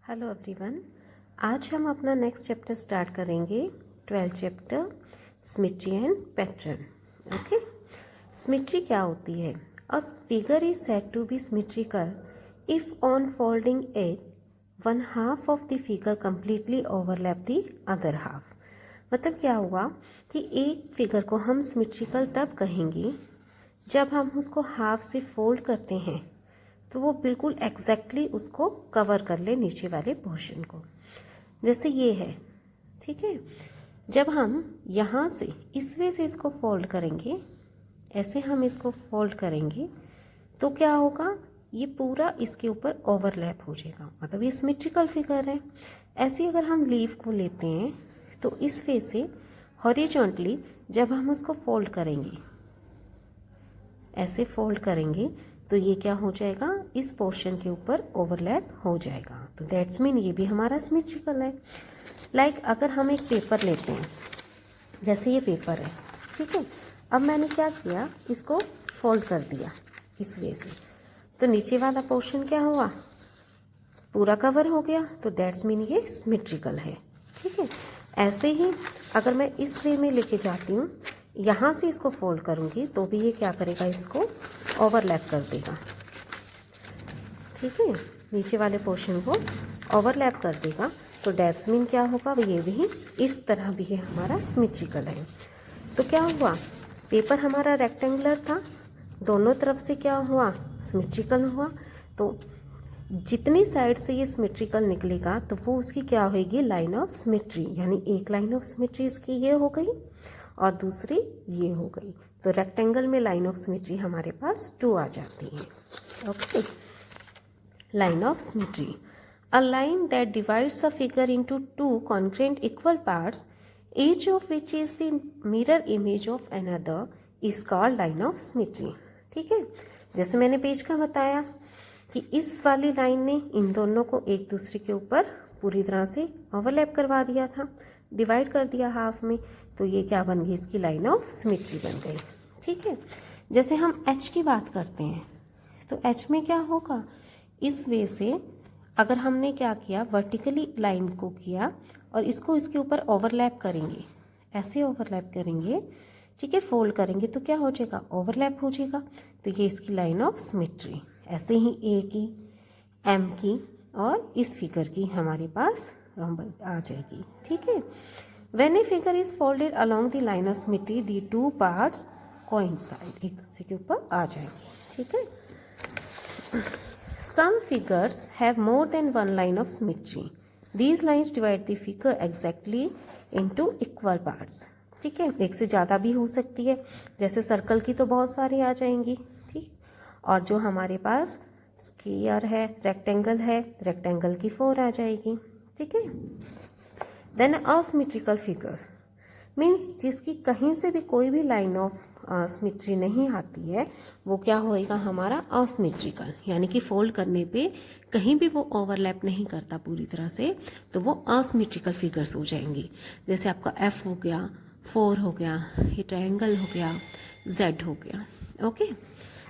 Hello everyone, आज हम अपना नेक्स्ट चैप्टर स्टार्ट करेंगे 12th chapter symmetry and pattern. Okay, symmetry क्या होती है? A figure is said to be symmetrical if on folding it one half of the figure completely overlap the other half. मतलब क्या हुआ कि एक figure को हम सिमेट्रिकल तब कहेंगे जब हम उसको हाफ से फोल्ड करते हैं तो वो बिल्कुल एग्जैक्टली उसको कवर कर ले नीचे वाले पोर्शन को। जैसे ये है, ठीक है। जब हम यहाँ से इस वे से इसको फोल्ड करेंगे, ऐसे हम इसको फोल्ड करेंगे तो क्या होगा, ये पूरा इसके ऊपर ओवरलैप हो जाएगा, मतलब ये सिमेट्रिकल फिगर है। ऐसे अगर हम लीफ को लेते हैं तो इस वे से हॉरिजॉन्टली जब हम उसको फोल्ड करेंगे, ऐसे फोल्ड करेंगे तो ये क्या हो जाएगा, इस पोर्शन के ऊपर ओवरलैप हो जाएगा। तो दैट्स मीन ये भी हमारा सिमेट्रिकल है। लाइक अगर हम एक पेपर लेते हैं, जैसे ये पेपर है, ठीक है। अब मैंने क्या किया, इसको फोल्ड कर दिया इस वे से, तो नीचे वाला पोर्शन क्या हुआ, पूरा कवर हो गया। तो दैट्स मीन ये सिमेट्रिकल है, ठीक है। ऐसे ही अगर मैं इस वे में लेके जाती हूँ, यहाँ से इसको फोल्ड करूँगी तो भी ये क्या करेगा, इसको ओवरलैप कर देगा, ठीक है। नीचे वाले पोर्शन को ओवरलैप कर देगा। तो दैट्स मीन क्या होगा, ये भी इस तरह भी है हमारा सिमेट्रिकल है। तो क्या हुआ, पेपर हमारा रेक्टेंगुलर था, दोनों तरफ से क्या हुआ, सिमेट्रिकल हुआ। तो जितनी साइड से ये सिमेट्रिकल निकलेगा तो वो उसकी क्या होगी, लाइन ऑफ सिमेट्री। यानी एक लाइन ऑफ सिमेट्री इसकी ये हो गई और दूसरी ये हो गई। तो रेक्टेंगल में लाइन ऑफ सिमेट्री हमारे पास 2 आ जाती है। Okay, line of symmetry, a line that divides a figure into 2 congruent equal parts, each of which is the mirror image of another, is called line of symmetry. ठीक है, जैसे मैंने page का बताया कि इस वाली लाइन ने इन दोनों को एक दूसरे के ऊपर पूरी तरह से ओवरलैप करवा दिया था, डिवाइड कर दिया हाफ में। तो ये क्या बन गई, इसकी लाइन ऑफ सिमेट्री बन गई, ठीक है। जैसे हम एच की बात करते हैं तो एच में क्या होगा, इस वे से अगर हमने क्या किया, वर्टिकली लाइन को किया और इसको इसके ऊपर ओवरलैप करेंगे, ऐसे ओवरलैप करेंगे, ठीक है, फोल्ड करेंगे तो क्या हो जाएगा, ओवरलैप हो जाएगा। तो ये इसकी लाइन ऑफ सिमेट्री। ऐसे ही ए की, एम की और इस फिगर की हमारे पास आ जाएगी, ठीक है। When a figure is folded along the line of symmetry, the two parts coincide, एक दूसरे के ऊपर आ जाएंगे, ठीक है। Some figures have more than one line of symmetry. These lines divide the figure exactly into equal parts. ठीक है, एक से ज़्यादा भी हो सकती है, जैसे सर्कल की तो बहुत सारी आ जाएंगी, ठीक। और जो हमारे पास स्क्वायर है, रेक्टेंगल है, रेक्टेंगल की 4 आ जाएगी, ठीक है। देन असिमेट्रिकल फिगर्स मीन्स जिसकी कहीं से भी कोई भी लाइन ऑफ सिमेट्री नहीं आती है, वो क्या होएगा, हमारा असिमेट्रिकल। यानी कि फोल्ड करने पे कहीं भी वो ओवरलैप नहीं करता पूरी तरह से, तो वो असिमेट्रिकल फिगर्स हो जाएंगी। जैसे आपका एफ हो गया, 4 हो गया, ये ट्रायंगल हो गया, जेड हो गया। ओके,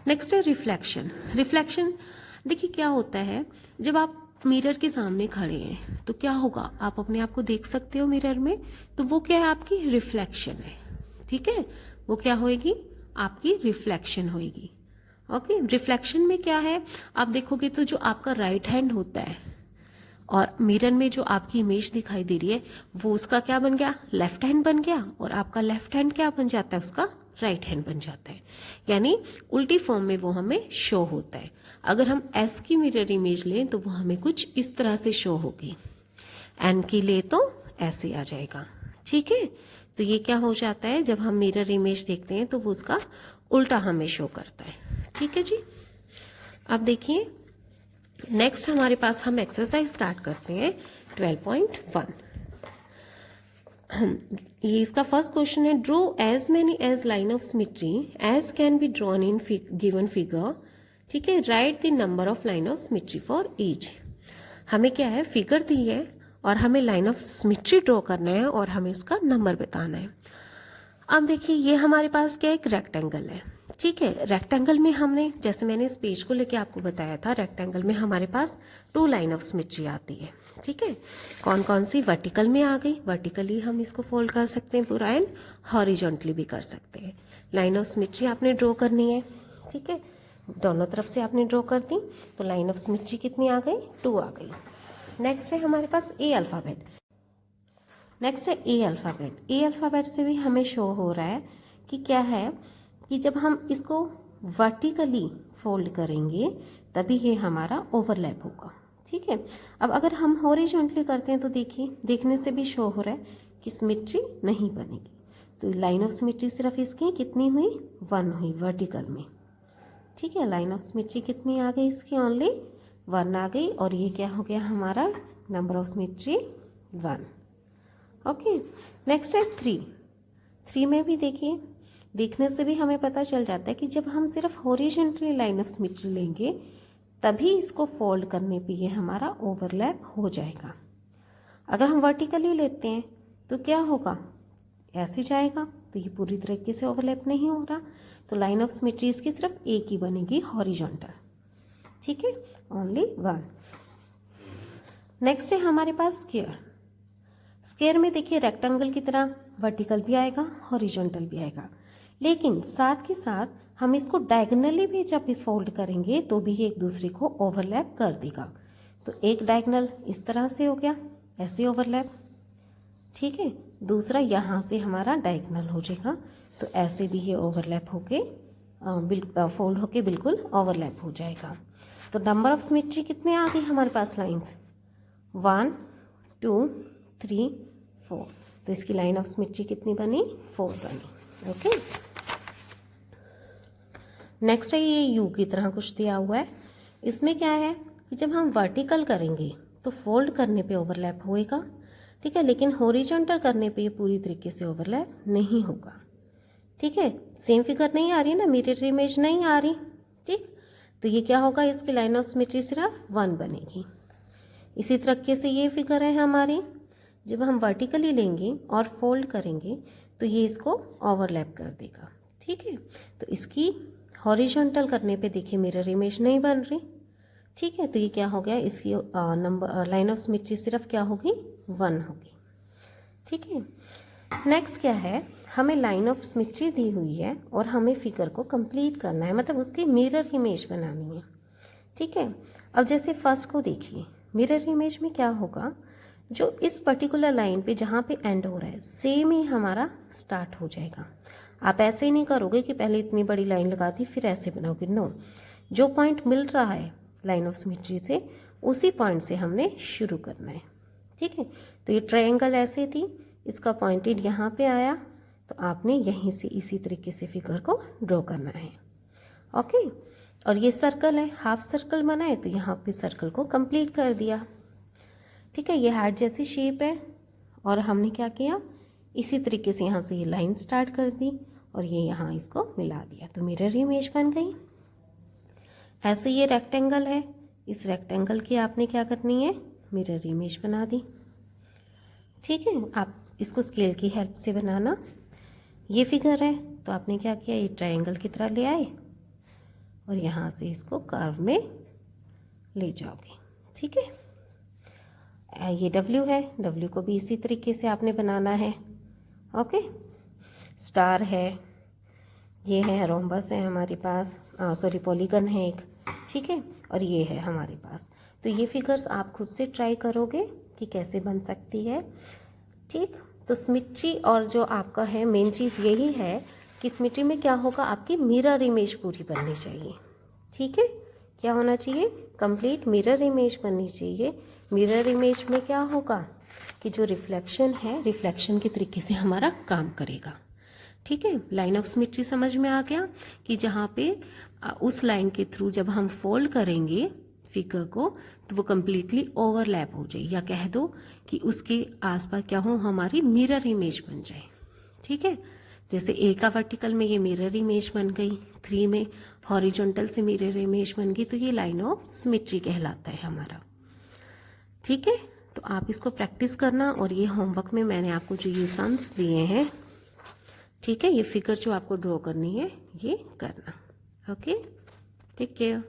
नेक्स्ट है रिफ्लेक्शन। रिफ्लेक्शन देखिए क्या होता है, जब आप मिरर के सामने खड़े हैं तो क्या होगा, आप अपने आप को देख सकते हो मिरर में, तो वो क्या है, आपकी रिफ्लेक्शन है, ठीक है। वो क्या होएगी, आपकी रिफ्लेक्शन होएगी। ओके, रिफ्लेक्शन में क्या है, आप देखोगे तो जो आपका राइट हैंड होता है और मिरर में जो आपकी इमेज दिखाई दे रही है, वो उसका क्या बन गया, लेफ्ट हैंड बन गया, और आपका लेफ्ट हैंड क्या बन जाता है, उसका राइट हैंड बन जाता है। यानी उल्टी फॉर्म में वो हमें शो होता है। अगर हम एस की मिरर इमेज लें तो वो हमें कुछ इस तरह से शो होगी, एन की ले तो ऐसे आ जाएगा, ठीक है। तो ये क्या हो जाता है, जब हम मिरर इमेज देखते हैं तो वो उसका उल्टा हमें शो करता है, ठीक है जी। अब देखिए नेक्स्ट हमारे पास हम एक्सरसाइज स्टार्ट करते हैं 12.1। ये इसका फर्स्ट क्वेश्चन है, draw as many as line of symmetry as can be drawn in given figure, ठीक है। Write the number of line of symmetry for each. हमें क्या है, फिगर दी है और हमें लाइन ऑफ सिमेट्री ड्रॉ करना है और हमें उसका नंबर बताना है। अब देखिए ये हमारे पास क्या एक रेक्टेंगल है, ठीक है। रेक्टेंगल में हमने, जैसे मैंने इस पेज को लेके आपको बताया था, रेक्टेंगल में हमारे पास 2 लाइन ऑफ सिमेट्री आती है। ठीक है, कौन कौन सी? वर्टिकल में आ गई, वर्टिकली हम इसको फोल्ड कर सकते हैं पूरा, एंड हॉरिजॉन्टली भी कर सकते हैं। लाइन ऑफ सिमेट्री आपने ड्रॉ करनी है। ठीक है, दोनों तरफ से आपने ड्रॉ कर दी, तो लाइन ऑफ सिमेट्री कितनी आ गई? 2 आ गई। नेक्स्ट है हमारे पास ए अल्फ़ाबेट। नेक्स्ट है ए अल्फ़ाबेट। ए अल्फ़ाबेट से भी हमें शो हो रहा है कि क्या है कि जब हम इसको वर्टिकली फोल्ड करेंगे तभी ये हमारा ओवरलैप होगा। ठीक है, अब अगर हम हॉरिजॉन्टली करते हैं तो देखिए, देखने से भी शो हो रहा है कि सिमेट्री नहीं बनेगी। तो लाइन ऑफ सिमेट्री सिर्फ इसकी कितनी हुई? 1 हुई वर्टिकल में। ठीक है, लाइन ऑफ सिमेट्री कितनी आ गई इसकी? ओनली 1 आ गई, और ये क्या हो गया हमारा? Number of symmetry 1। Okay, next है 3। 3 में भी देखिए, देखने से भी हमें पता चल जाता है कि जब हम सिर्फ हॉरिजॉन्टली लाइन ऑफ सिमेट्री लेंगे तभी इसको फोल्ड करने पे ये हमारा ओवरलैप हो जाएगा। अगर हम वर्टिकली लेते हैं तो क्या होगा? ऐसे जाएगा, तो ये पूरी तरीके से ओवरलैप नहीं हो रहा, तो लाइन ऑफ सिमेट्री इसकी सिर्फ एक ही बनेगी, हॉरिजॉन्टल। ठीक है, ओनली 1। नेक्स्ट है हमारे पास स्क्वायर। स्क्वायर में देखिए रेक्टेंगल की तरह वर्टिकल भी आएगा, हॉरिजॉन्टल भी आएगा, लेकिन साथ के साथ हम इसको डायगोनली भी जब भी फोल्ड करेंगे तो भी एक दूसरे को ओवरलैप कर देगा। तो एक डायगोनल इस तरह से हो गया, ऐसे ओवरलैप। ठीक है, दूसरा यहाँ से हमारा डायगोनल हो जाएगा, तो ऐसे भी ये ओवरलैप होके फोल्ड होके बिल्कुल ओवरलैप हो जाएगा। तो नंबर ऑफ सिमेट्री कितने आ गए हमारे पास? लाइंस 1 2 3 4। तो इसकी लाइन ऑफ सिमेट्री कितनी बनी? 4 बनी। ओके, नेक्स्ट है ये यू की तरह कुछ दिया हुआ है। इसमें क्या है कि जब हम वर्टिकल करेंगे तो फोल्ड करने पे ओवरलैप होएगा। ठीक है, लेकिन हॉरिजॉन्टल करने पे ये पूरी तरीके से ओवरलैप नहीं होगा। ठीक है, सेम फिगर नहीं आ रही ना, मिरर इमेज नहीं आ रही। ठीक, तो ये क्या होगा? इसकी लाइन ऑफ सिमेट्री सिर्फ 1 बनेगी। इसी तरीके से ये फिगर है हमारी, जब हम वर्टिकली लेंगे और फोल्ड करेंगे तो ये इसको ओवरलैप कर देगा। ठीक है, तो इसकी हॉरिजॉन्टल करने पे देखिए मिरर इमेज नहीं बन रही। ठीक है, तो ये क्या हो गया? इसकी लाइन ऑफ सिमेट्री सिर्फ क्या होगी? 1 होगी। ठीक है, नेक्स्ट क्या है? हमें लाइन ऑफ सिमेट्री दी हुई है और हमें फिगर को कंप्लीट करना है, मतलब उसकी मिरर इमेज बनानी है। ठीक है, अब जैसे फर्स्ट को देखिए, मिरर इमेज में क्या होगा? जो इस पर्टिकुलर लाइन पे जहाँ पे एंड हो रहा है सेम ही हमारा स्टार्ट हो जाएगा। आप ऐसे ही नहीं करोगे कि पहले इतनी बड़ी लाइन लगा दी फिर ऐसे बनाओगे, नो। जो पॉइंट मिल रहा है लाइन ऑफ सिमेट्री से उसी पॉइंट से हमने शुरू करना है। ठीक है, तो ये ट्रायंगल ऐसे थी, इसका पॉइंटेड यहाँ पे आया, तो आपने यहीं से इसी तरीके से फिगर को ड्रॉ करना है। ओके, और ये सर्कल है, हाफ सर्कल बना है, तो यहाँ पे सर्कल को कंप्लीट कर दिया। ठीक है, ये हार्ट जैसी शेप है, और हमने क्या किया? इसी तरीके से यहाँ से ये लाइन स्टार्ट कर दी और ये यहाँ इसको मिला दिया, तो मिरर इमेज बन गई। ऐसे ये रेक्टेंगल है, इस रेक्टेंगल की आपने क्या करनी है? मिरर इमेज बना दी। ठीक है, आप इसको स्केल की हेल्प से बनाना। ये फिगर है, तो आपने क्या किया? ये ट्रायंगल की तरह ले आए और यहाँ से इसको कर्व में ले जाओगे। ठीक है, ये W है, W को भी इसी तरीके से आपने बनाना है। ओके, स्टार है, ये है रोम्बस है हमारे पास, सॉरी पॉलीगन है एक। ठीक है, और ये है हमारे पास। तो ये फिगर्स आप खुद से ट्राई करोगे कि कैसे बन सकती है। ठीक, तो सिमेट्री और जो आपका है मेन चीज़ यही है कि सिमेट्री में क्या होगा? आपकी मिरर इमेज पूरी बननी चाहिए। ठीक है, क्या होना चाहिए? कंप्लीट मिरर इमेज बननी चाहिए। मिरर इमेज में क्या होगा कि जो रिफ्लेक्शन है, रिफ्लेक्शन के तरीके से हमारा काम करेगा। ठीक है, लाइन ऑफ सिमेट्री समझ में आ गया कि जहाँ पे उस लाइन के थ्रू जब हम फोल्ड करेंगे फिगर को तो वो कम्प्लीटली ओवरलैप हो जाए, या कह दो कि उसके आसपास क्या हो? हमारी मिरर इमेज बन जाए। ठीक है, जैसे ए का वर्टिकल में ये मिरर इमेज बन गई, 3 में हॉरिजॉन्टल से मिरर इमेज बन गई, तो ये लाइन ऑफ सिमेट्री कहलाता है हमारा। ठीक है, तो आप इसको प्रैक्टिस करना, और ये होमवर्क में मैंने आपको जो ये सम्स दिए हैं, ठीक है, ये फिगर जो आपको ड्रॉ करनी है ये करना। Okay, take care.